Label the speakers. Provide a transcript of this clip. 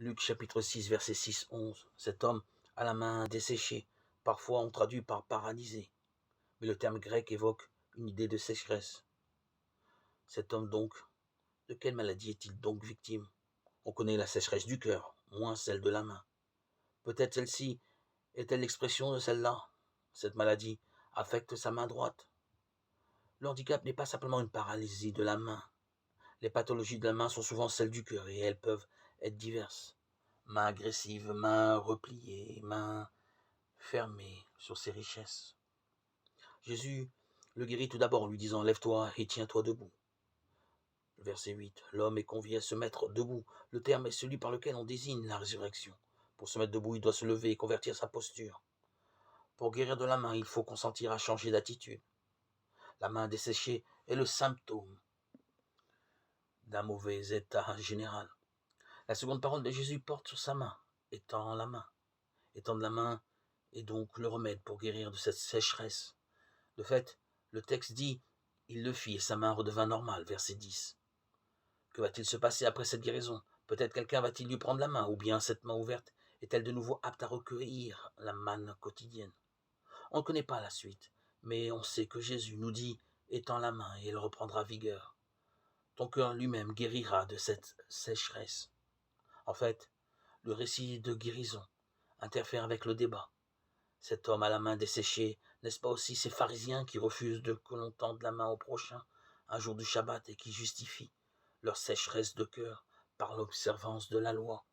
Speaker 1: Luc chapitre 6, verset 6-11. Cet homme a la main desséchée. Parfois on traduit par paralysé. Mais le terme grec évoque une idée de sécheresse. Cet homme donc, de quelle maladie est-il donc victime? On connaît la sécheresse du cœur, moins celle de la main. Peut-être celle-ci est-elle l'expression de celle-là? Cette maladie affecte sa main droite. Le handicap n'est pas simplement une paralysie de la main. Les pathologies de la main sont souvent celles du cœur et elles peuvent être diverses. Main agressive, main repliée, main fermée sur ses richesses. Jésus le guérit tout d'abord en lui disant « Lève-toi et tiens-toi debout ». Verset 8. L'homme est convié à se mettre debout. Le terme est celui par lequel on désigne la résurrection. Pour se mettre debout, il doit se lever et convertir sa posture. Pour guérir de la main, il faut consentir à changer d'attitude. La main desséchée est le symptôme d'un mauvais état général. La seconde parole de Jésus porte sur sa main, étend la main. Étendre la main est donc le remède pour guérir de cette sécheresse. De fait, le texte dit « Il le fit et sa main redevint normale », verset 10. Que va-t-il se passer après cette guérison? Peut-être quelqu'un va-t-il lui prendre la main, ou bien cette main ouverte est-elle de nouveau apte à recueillir la manne quotidienne? On ne connaît pas la suite, mais on sait que Jésus nous dit « Étends la main et elle reprendra vigueur ». Ton cœur lui-même guérira de cette sécheresse. En fait, le récit de guérison interfère avec le débat. Cet homme à la main desséchée, n'est-ce pas aussi ces pharisiens qui refusent que l'on tende la main au prochain un jour du Shabbat et qui justifient leur sécheresse de cœur par l'observance de la loi?